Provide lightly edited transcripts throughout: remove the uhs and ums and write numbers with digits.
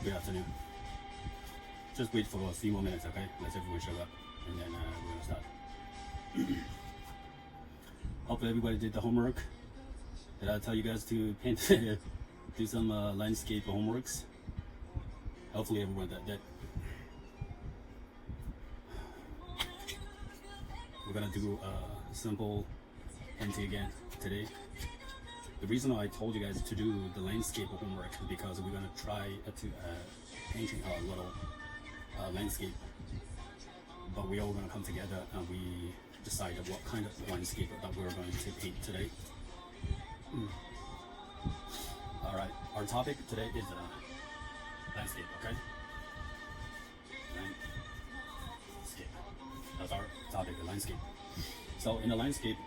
good afternoon. Just wait for a few more minutes, okay? Let's everyone show up, and then we're gonna start. Hopefully everybody did the homework. Did I tell you guys to paint, do some landscape homeworks? Hopefully everyone did. We're gonna do a simple painting again today. The reason I told you guys to do the landscape homework is because we're gonna try to painting a little landscape, but we all gonna come together and we decide what kind of landscape that we're going to paint today. All right, our topic today is landscape. Okay, landscape. That's our topic, the landscape. So in the landscape,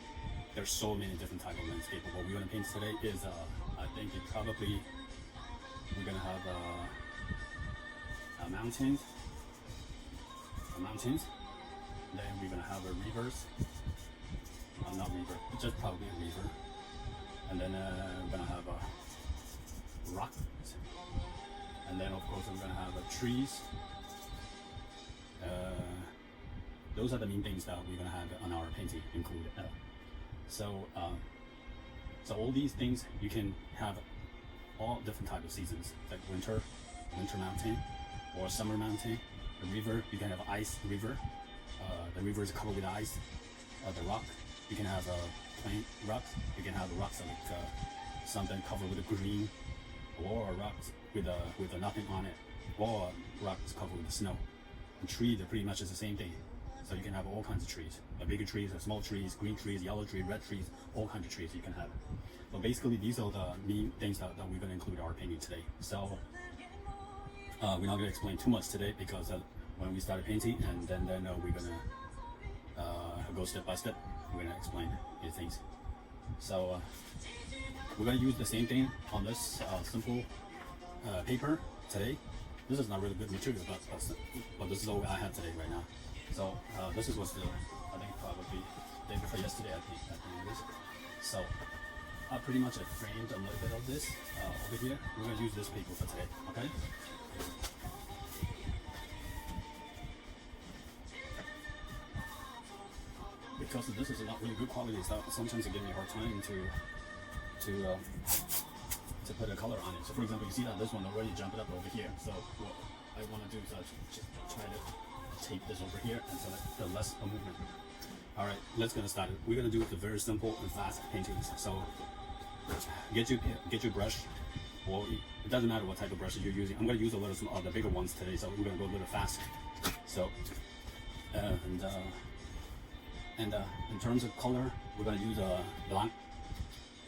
there's so many different types of landscape. What we're gonna paint today is, I think it probably we're gonna have mountains. Then we're gonna have a rivers. Not river, just probably a river. And then we're gonna have rocks. And then of course we're gonna have trees. Those are the main things that we're gonna have on our painting included. So all these things you can have all different types of seasons, like winter mountain, or summer mountain. The river, you can have ice river. The river is covered with ice. The rock, you can have plain rocks. You can have rocks like something covered with green, or rocks with nothing on it, or rocks covered with snow. And trees, they're pretty much the same thing. So you can have all kinds of trees, bigger trees, small trees, green trees, yellow trees, red trees, all kinds of trees you can have. But basically, these are the main things that we're going to include in our painting today. So we're not going to explain too much today because when we start painting, and then we're going to go step by step. We're going to explain these things. So we're going to use the same thing on this simple paper today. This is not really good material, but this is all I have today right now. So this was the, I think probably day before yesterday at the this. So I pretty much framed a little bit of this over here. We're going to use this paper for today, okay? Because this is not really good quality, so sometimes it gives me a hard time to put a color on it. So for example, you see that this one already jumped up over here. So what I want to do is just try to tape this over here and so that the less of movement. All right, let's get started. We're gonna do the very simple and fast paintings. So get your brush. Well, it doesn't matter what type of brush you're using. I'm gonna use a little of the bigger ones today, so we're gonna go a little fast. So and in terms of color, we're gonna use black,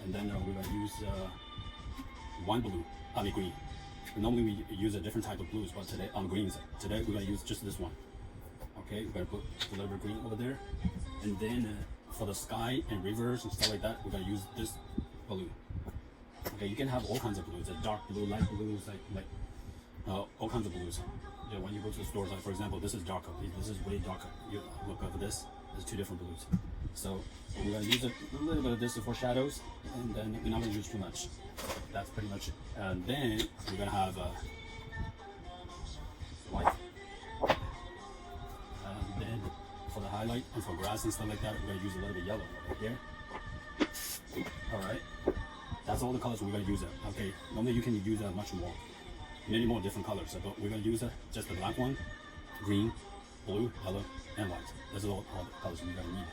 and then we're gonna use green. Normally we use a different type of blues, but today on greens. Today we're gonna use just this one. Okay, we're gonna put a little bit of green over there, and then for the sky and rivers and stuff like that, we're gonna use this blue. Okay, you can have all kinds of blues, dark blue, light blues, like all kinds of blues. Yeah, when you go to the stores, like for example, this is darker. This is way darker. You look over this. There's two different blues. So we're gonna use a little bit of this for shadows, and then we're not gonna use too much. That's pretty much it. And then we're gonna have white. And then for the highlight and for grass and stuff like that, we're gonna use a little bit yellow over here. All right. That's all the colors we're gonna use it. Okay. Normally you can use much more, many more different colors. But we're gonna use just the black one, green, blue, yellow, and white. Those are all the colors we're gonna need.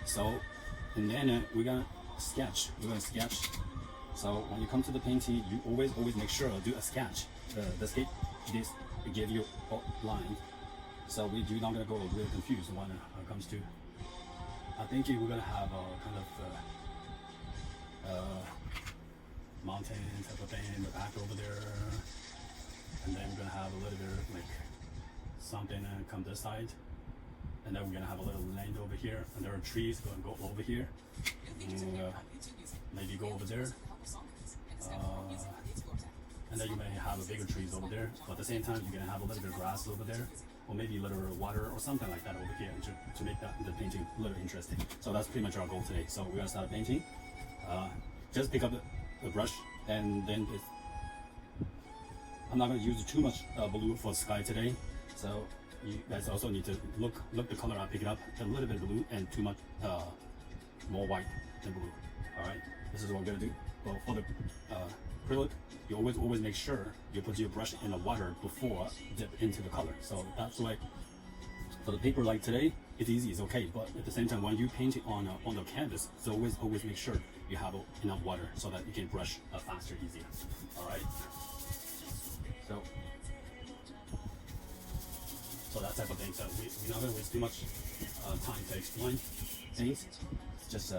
So, and then we're gonna sketch. So when you come to the painting, you always make sure to do a sketch. The sketch this give you a line. So you're not gonna go really confused when it comes to. I think we're gonna have a kind of mountain type of thing in the back over there, and then we're gonna have a little bit of like something come this side. And then we're gonna have a little land over here, and there are trees going to go over here, and maybe go over there, and then you may have a bigger trees over there. But at the same time, you're gonna have a little bit of grass over there, or maybe a little water or something like that over here to make the painting a little interesting. So that's pretty much our goal today. So we're gonna start painting. Just pick up the brush, and then I'm not going to use too much blue for sky today, so you guys also need to look the color up, pick it up a little bit of blue and too much more white than blue. All right, this is what we're going to do. Well, for the acrylic, you always make sure you put your brush in the water before dip into the color. So that's why for the paper like today, it's easy, it's okay. But at the same time, when you paint it on the canvas, so always make sure you have enough water so that you can brush faster, easier. All right. So that type of thing. So we're not gonna waste too much time to explain things. It's just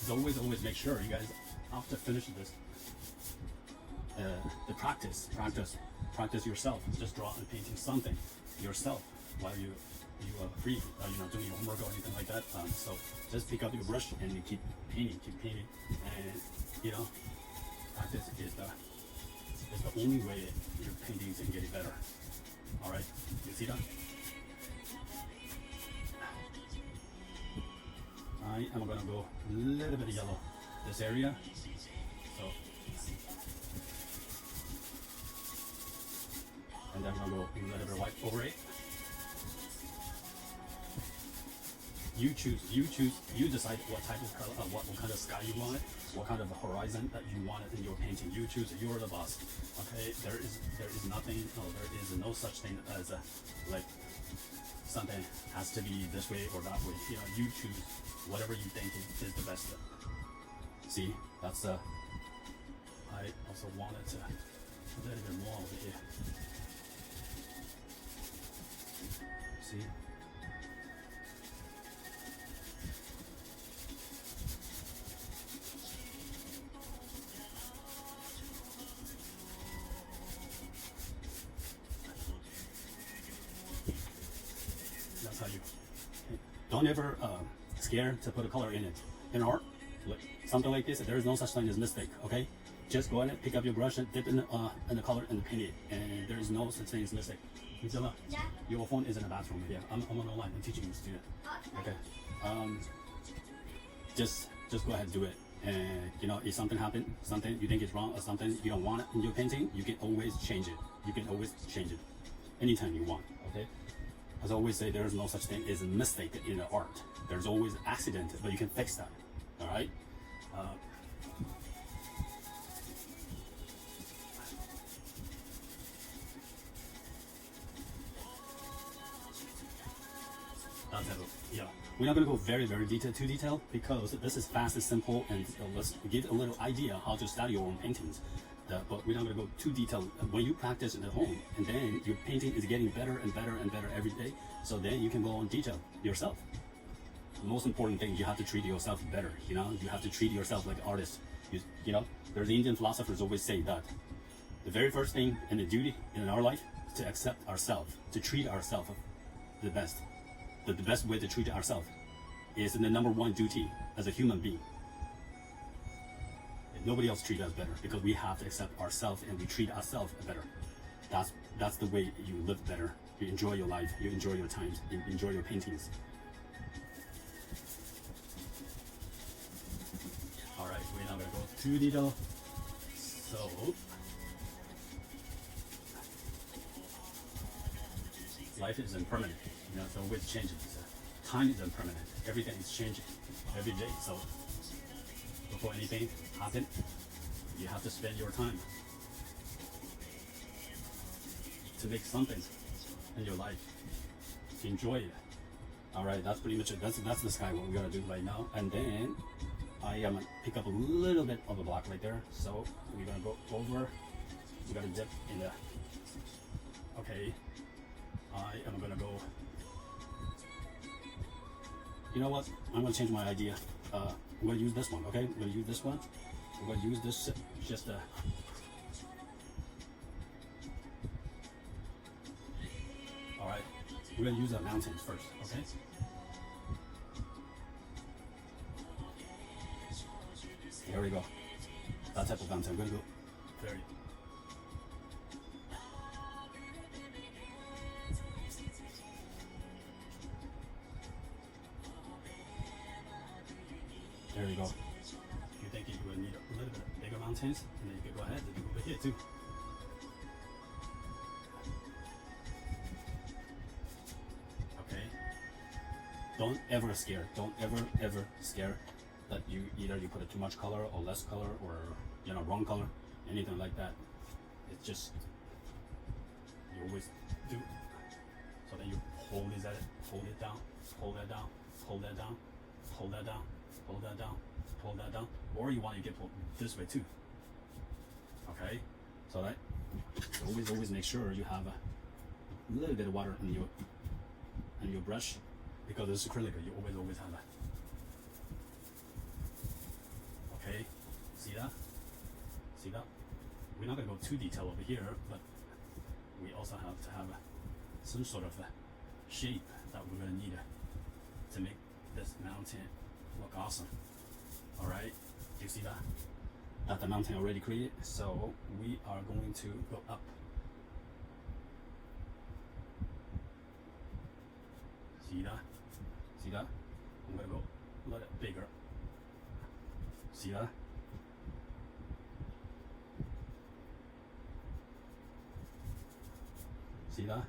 always make sure you guys after finishing this the practice yourself. Just draw and painting something yourself while you are free, doing your homework or anything like that. So just pick up your brush and you keep painting, and practice is the only way your paintings can get better. All right, you see that? I am gonna go a little bit of yellow this area. So, and then I'm gonna go a little bit of white over it. You decide what type of color, what kind of sky you want, what kind of horizon that you want in your painting. You choose. You're the boss. Okay, there is nothing. No, there is no such thing as like something has to be this way or that way. You choose whatever you think is the best. See, that's I also wanted to a little bit more over here. See. That's how you don't ever scare to put a color in it. In art, look, something like this, there is no such thing as mistake. Okay, just go ahead, pick up your brush, and dip in the color and paint it, and there is no such thing as mistake. Mizella, yeah. Your phone is in the bathroom here. I'm on online. I'm teaching you, student. Okay. Just go ahead, do it. And if something happened, something you think is wrong, or something you don't want it in your painting, you can always change it. You can always change it anytime you want. Okay. As I always say, there is no such thing as a mistake in the art. There's always accident, but you can fix that. All right. That's it. Yeah. We're not going to go very too detailed because this is fast and simple, and let's give a little idea how to study your own paintings. But we're not going to go too detailed. When you practice at home, and then your painting is getting better and better every day, so then you can go on detail yourself. The most important thing, you have to treat yourself better. You have to treat yourself like an artist. There's the Indian philosophers always say that the very first thing and the duty in our life is to accept ourselves, to treat ourselves the best. The best way to treat ourselves is the number one duty as a human being. Nobody else treats us better because we have to accept ourselves and we treat ourselves better. That's the way you live better. You enjoy your life, you enjoy your times, you enjoy your paintings. All right, we're not gonna go too detailed. So life is impermanent. It's always changing. Time is impermanent. Everything is changing every day. So before anything happens, you have to spend your time to make something in your life. Enjoy it. All right, that's pretty much it. That's the sky what we're gonna do right now. And then I am gonna pick up a little bit of the black right there. So we're gonna go over. We're gonna dip in the. Okay, I am gonna go. You know what? I'm gonna change my idea. I'm gonna use this one. Okay, I'm gonna use this one. I'm gonna use this just all right. We're gonna use the mountains first. Okay. Here we go. That type of mountain. I'm gonna go very. There you go. You think you would mountains, and then you can go ahead and do over here too. Okay. Don't ever scare. Don't ever scare that you either you put too much color or less color or wrong color, anything like that. It's just you always do. So then you hold it down, hold that down, hold that down, hold that down, hold that down, hold that down, or you want to get pulled this way too. Okay, so that always make sure you have a little bit of water in your brush, because it's acrylic. You always have that. Okay, see that? See that? We're not gonna go too detailed over here, but we also have to have some sort of shape that we're gonna need to make this mountain look awesome. All right, do you see that? That the mountain already created. So we are going to go up. See that? See that? I'm gonna go a little bigger. See that? See that?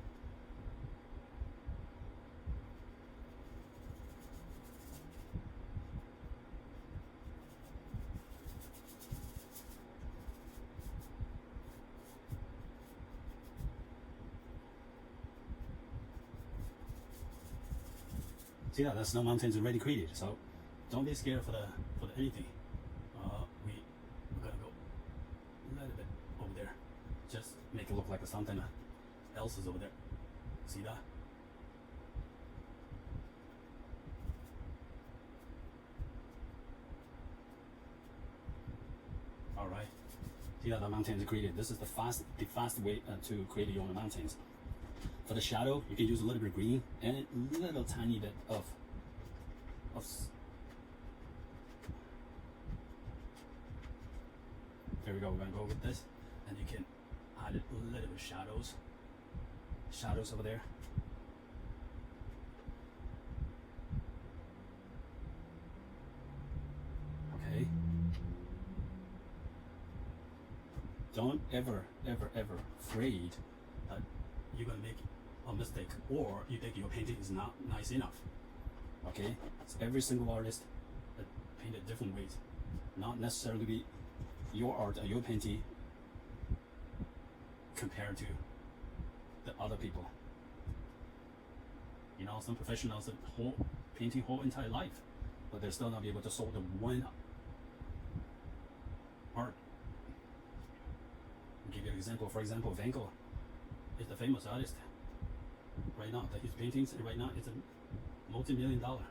See that? The snow mountains already created. So don't be scared for anything. We're gonna go a little bit over there. Just make it look like something else is over there. See that? All right. See that the mountains are created. This is the fast way to create your own mountains. For the shadow, you can use a little bit of green and a little tiny bit of there we go. We're gonna go with this, and you can add a little bit of shadows over there. Okay. Don't ever afraid that you're gonna make a mistake or you think your painting is not nice enough. Okay, it's every single artist that painted different ways, not necessarily your art or your painting compared to the other people. Some professionals that painting whole entire life, but they're still not be able to solve the one art. I'll give you an example. For example, Van Gogh is the famous artist right now. That his paintings right now is a multi-million-dollar.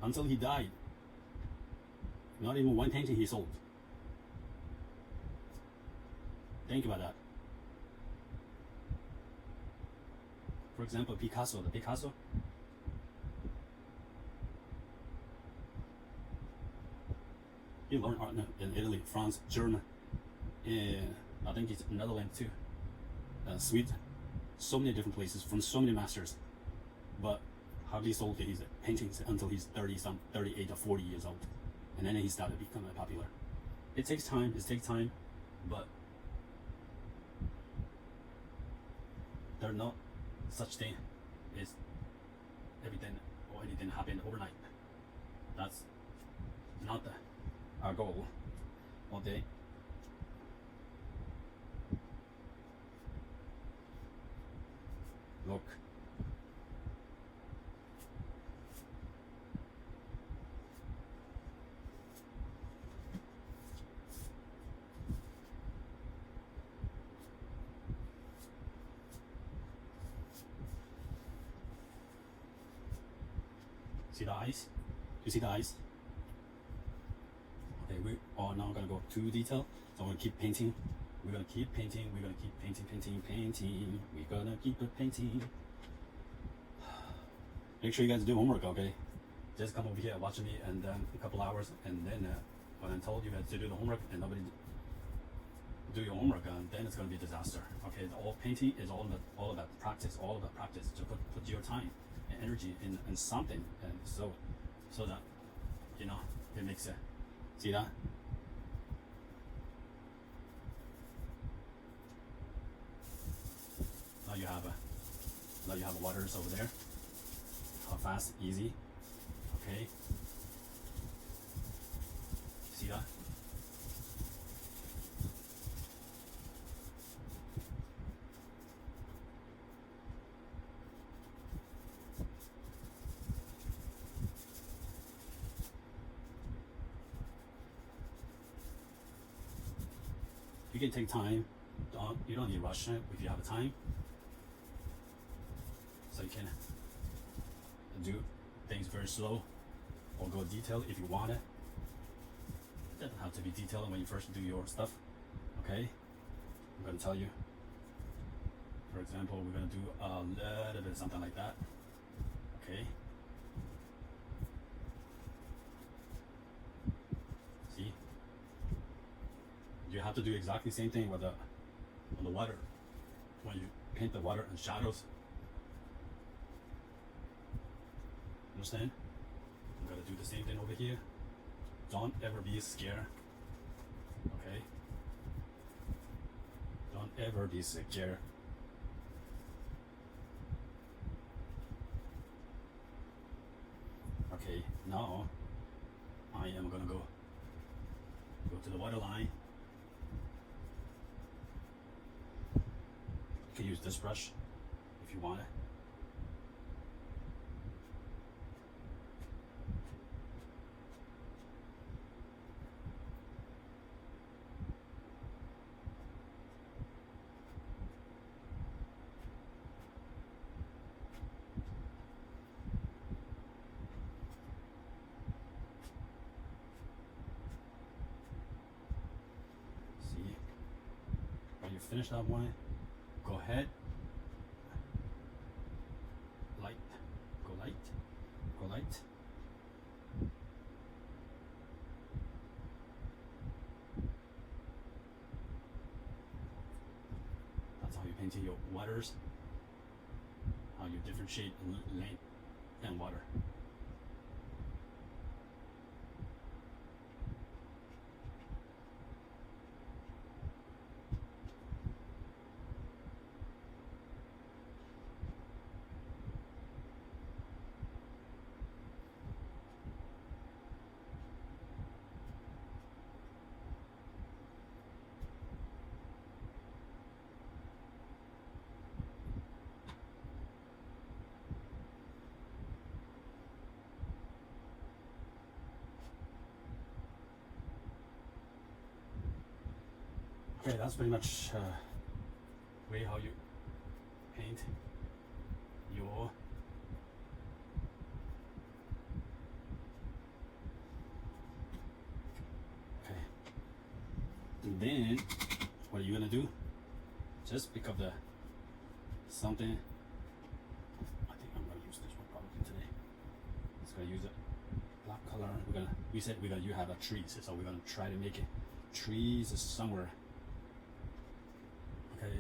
Until he died, not even one painting he sold. Think about that. For example, Picasso. The Picasso. He learned art in Italy, France, Germany, and I think it's Netherlands too. Sweden, so many different places from so many masters, but hardly sold his paintings until he's 38 or 40 years old, and then he started becoming popular. It takes time, but there's no such thing as everything or anything happen overnight. That's not our goal. Okay. Look. See the eyes? You see the eyes? Okay, we are not gonna go too detailed. So we're gonna keep painting. We're gonna keep painting. We're gonna keep painting. We're gonna keep painting. Make sure you guys do homework, okay? Just come over here, watch me, and a couple hours, and then when I told you guys to do the homework and nobody do your homework, then it's gonna be a disaster. Okay, all painting is all about practice. All about practice. To put your time and energy in something, and so that it makes See that? Now you have waters over there. How fast, easy. Okay. See that? You can take time. You don't need to rush it if you have time. So you can do things very slow or go detailed if you want it. It doesn't have to be detailed when you first do your stuff. Okay? I'm gonna tell you. For example, we're gonna do a little bit something like that. Okay? See? You have to do exactly the same thing with the water. When you paint the water and shadows. Understand? I'm gonna do the same thing over here. Don't ever be scared. Okay? Don't ever be scared. Okay, now I am gonna go to the water line. You can use this brush if you want it. See, when you finish that one, go ahead, light, go light, go light. That's how you paint your waters, how you differentiate light and water. Okay, that's pretty much way how you paint your okay. And then what are you gonna do? Just pick up the something. I think I'm gonna use this one probably today. Just gonna use it black color. We said you have a trees, so we're gonna try to make it trees somewhere. Okay,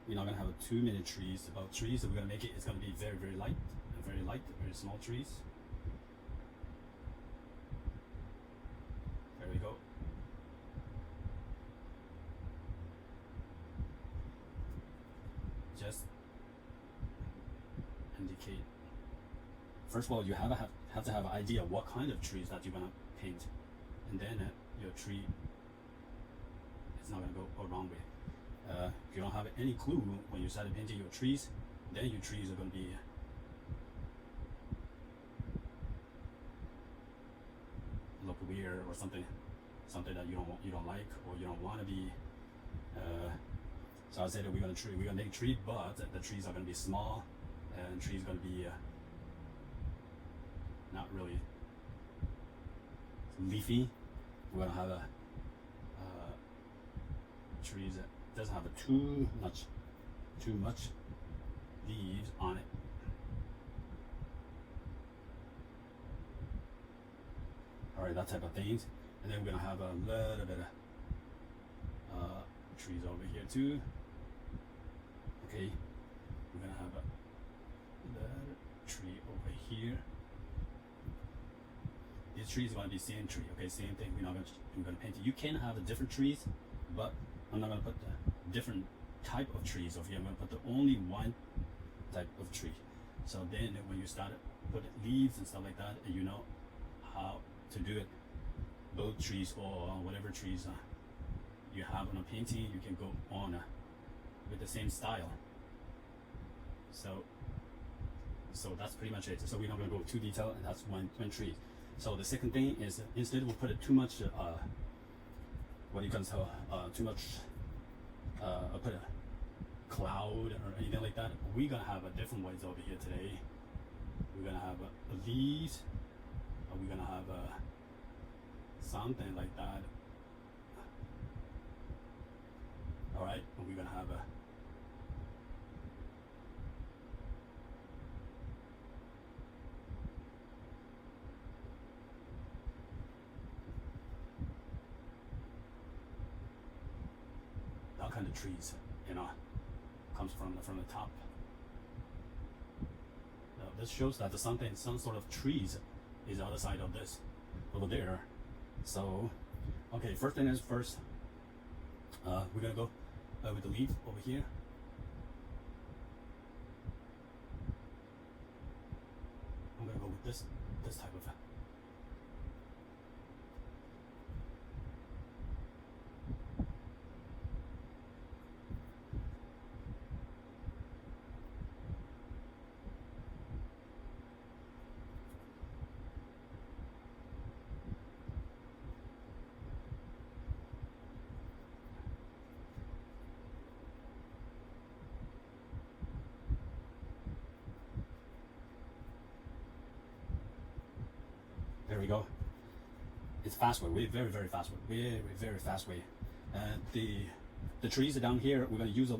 we're not gonna have too many trees. About trees, so we're gonna make it. It's gonna be very, very light, very small trees. There we go. Just indicate. First of all, you have to have an idea what kind of trees that you're gonna paint, and then your tree. It's not gonna go wrong with. If you don't have any clue when you start painting your trees, then your trees are gonna be look weird or something that you don't like or you don't want to be. So I said that we're gonna make tree, but the trees are gonna be small, and trees gonna be not really leafy. We're gonna have a trees that doesn't have too much leaves on it. All right, that type of things, and then we're gonna have a little bit of trees over here too. Okay, we're gonna have a little tree over here. this tree is going to be same tree. Okay, same thing. We're gonna paint it. You can have different trees, but I'm not gonna put the different type of trees over here. I'm gonna put the only one type of tree. So then when you start put leaves and stuff like that, and you know how to do it. Both trees or whatever trees you have on a painting, you can go on with the same style. So that's pretty much it. So we're not going to go too detailed, and that's one tree. So the second thing is, instead we put it too much what you can tell too much put a cloud or anything like that. We're gonna have a different ways over here today. We're gonna have leaves, or we're gonna have something like that. All right, and we're gonna have that kind of trees, you know, comes from the top. Now, this shows that some sort of trees is the other side of this over there. So, okay, first thing is first, we're gonna go with the leaf over here. I'm gonna go with this type of. There we go. It's fast way, very very fast way, very fast way. And the trees are down here. We're gonna use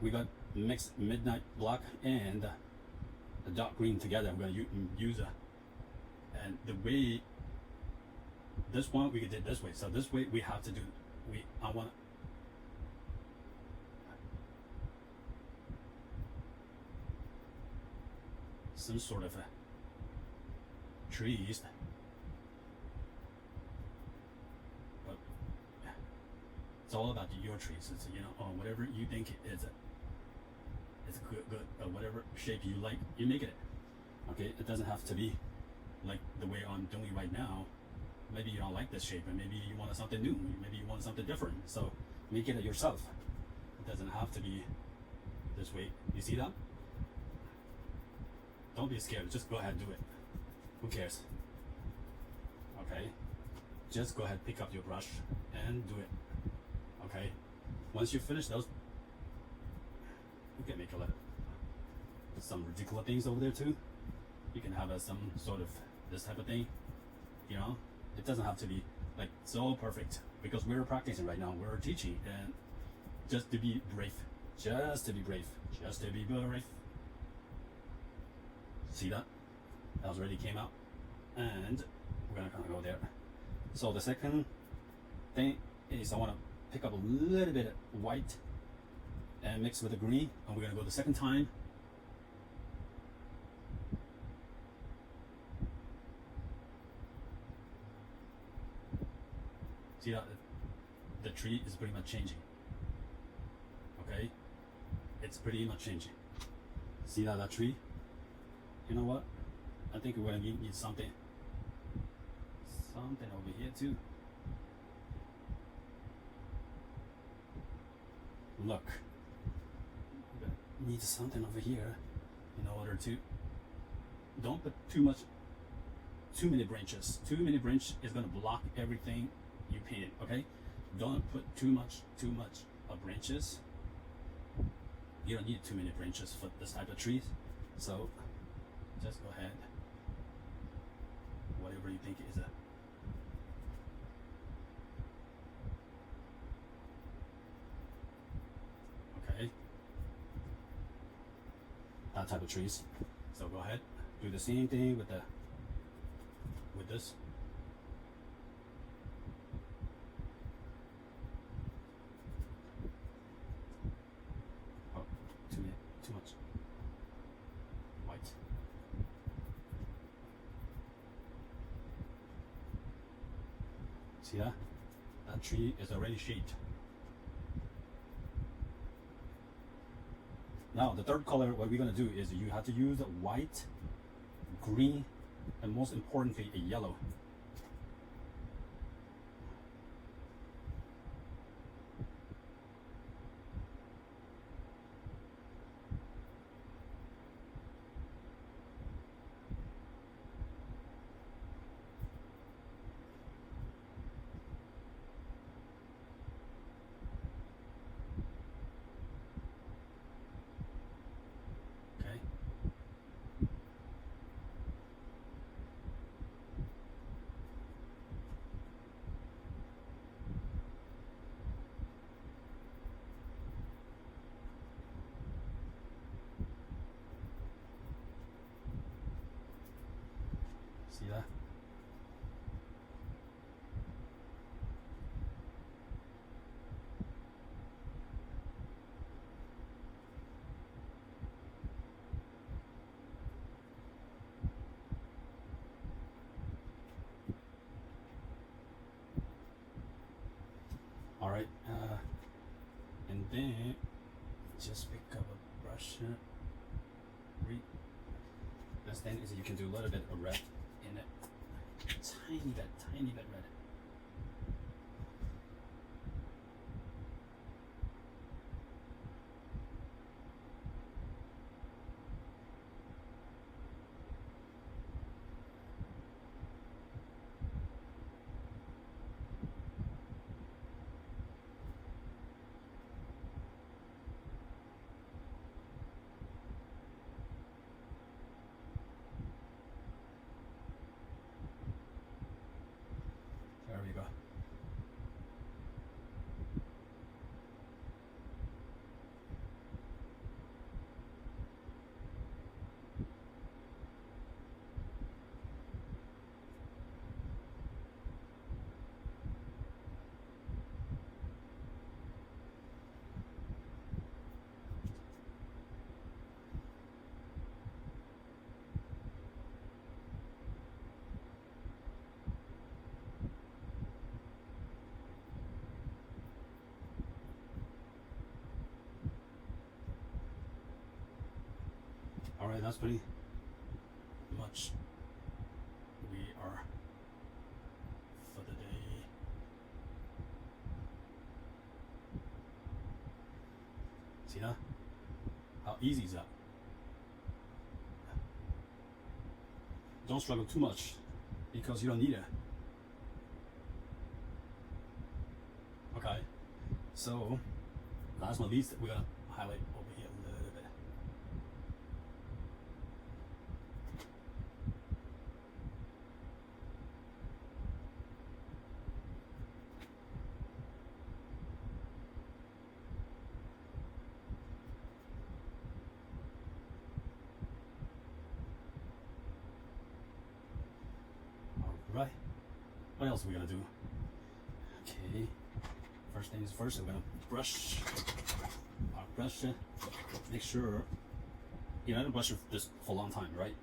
we got mixed midnight black and the dark green together. We're gonna use and the way this one we did it this way. So this way we have to do. I want some sort of a trees, but it's all about your trees. It's, you know, or whatever you think it's good whatever shape you like, you make it. Okay, it doesn't have to be like the way I'm doing right now. Maybe you don't like this shape, and maybe you want something new. Maybe you want something different. So make it yourself. It doesn't have to be this way. You see that? Don't be scared. Just go ahead and do it. Who cares? Okay, just go ahead, pick up your brush and do it. Okay, once you finish those, you can make some ridiculous things over there too. You can have some sort of this type of thing. You know, it doesn't have to be like so perfect, because we're practicing right now. We're teaching, and just to be brave, just to be brave, just to be brave. See that? That already came out, and we're gonna kind of go there. So the second thing is I want to pick up a little bit of white and mix with the green, and we're gonna go the second time. See that the tree is pretty much changing. Okay, it's pretty much changing. See that tree? You know what? I think we're gonna need something over here too. Look, we're gonna need something over here in order to. Don't put too many branches. Too many branches is gonna block everything you painted. Okay, don't put too much of branches. You don't need too many branches for this type of trees. So just go ahead. Whatever you think is okay. That type of trees. So go ahead, do the same thing with this. Oh, too much white. See that? That tree is already shaped. Now the third color, what we're gonna do is you have to use white, green, and most importantly a yellow. Okay. See that? All right, and then just pick up a brush. Best thing is you can do a little bit of red in it, tiny bit red. There we go. All right, that's pretty much we are for the day. See that? How easy is that? Don't struggle too much because you don't need it. Okay, so last but not least, we're gonna highlight over here a little bit. All right, what else are we gonna do? Okay, first thing is first, we're gonna brush our brush. Make sure you know to brush this for a long time, right?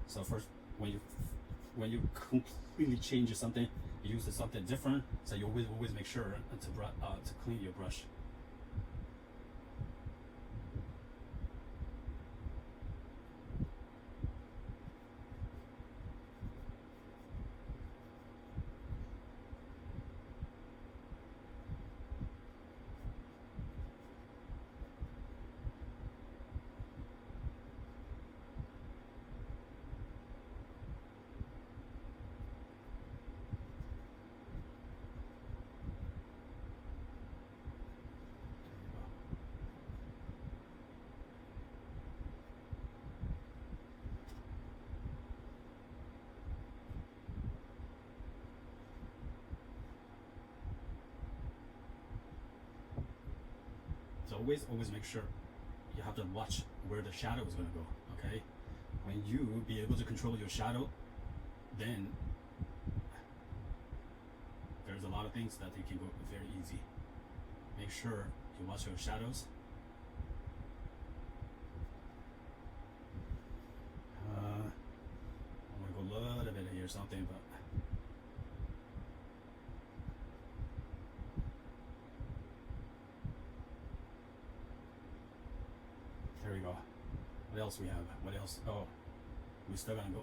So first, when you completely change something, you use something different. So you always make sure to clean your brush. So always make sure you have to watch where the shadow is going to go. Okay, when you be able to control your shadow, then there's a lot of things that they can go very easy. Make sure you watch your shadows. I'm gonna go a little bit here, something, but else we have? What else? Oh, we're still gonna go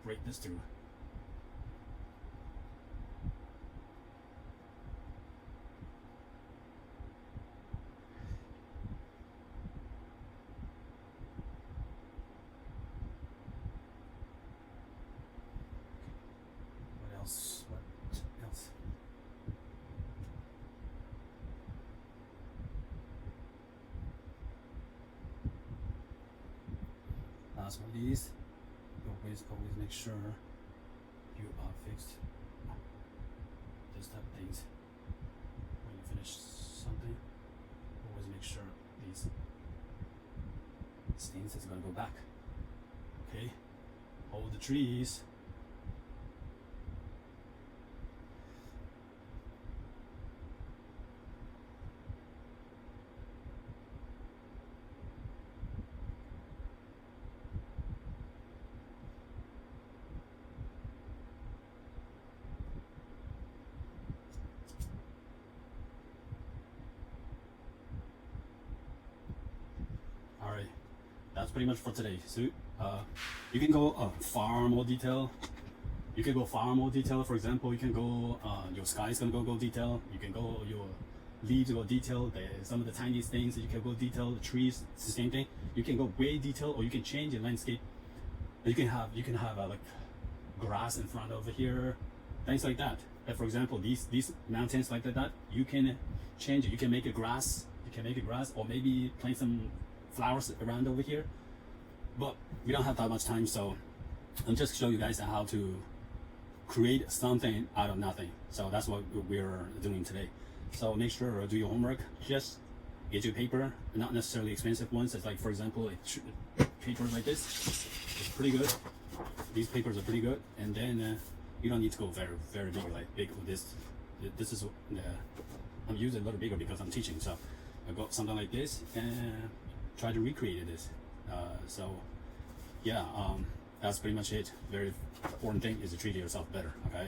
break this through. What else? What else? Last one of these. Always make sure you are fixed. These type of things. When you finish something, always make sure these stains is gonna go back. Okay? Hold the trees. Alright, that's pretty much for today. So you can go far more detail. You can go far more detail. For example, you can go your sky is gonna go detail. You can go your leaves go detail. Some of the tiniest things you can go detail. The trees, it's the same thing. You can go way detail, or you can change the landscape. You can have like grass in front over here, things like that. Like for example, these mountains like that, you can change it. You can make it grass. You can make it grass, or maybe plant some flowers around over here. But we don't have that much time, so I'm just show you guys how to create something out of nothing. So that's what we're doing today. So make sure to do your homework. Just get your paper, not necessarily expensive ones. It's like, for example, paper like this. It's pretty good. These papers are pretty good, and then you don't need to go very big, like big with this. This is I'm using a little bigger because I'm teaching. So I got something like this and try to recreate this. So yeah, that's pretty much it. Very important thing is to treat yourself better. Okay,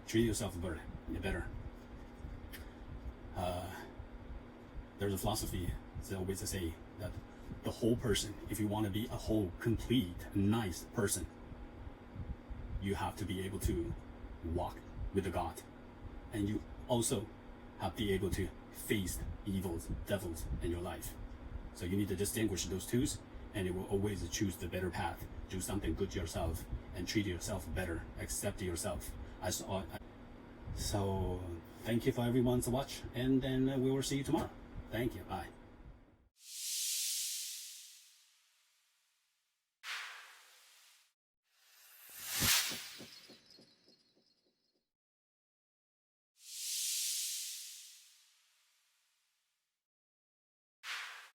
treat yourself better. There's a philosophy that always say that the whole person, if you want to be a whole, complete, nice person, you have to be able to walk with the God, and you also have to be able to face evils, devils in your life. So you need to distinguish those two, and it will always choose the better path. Do something good to yourself and treat yourself better. Accept yourself. So thank you for everyone to watch, and then we will see you tomorrow. Thank you. Bye.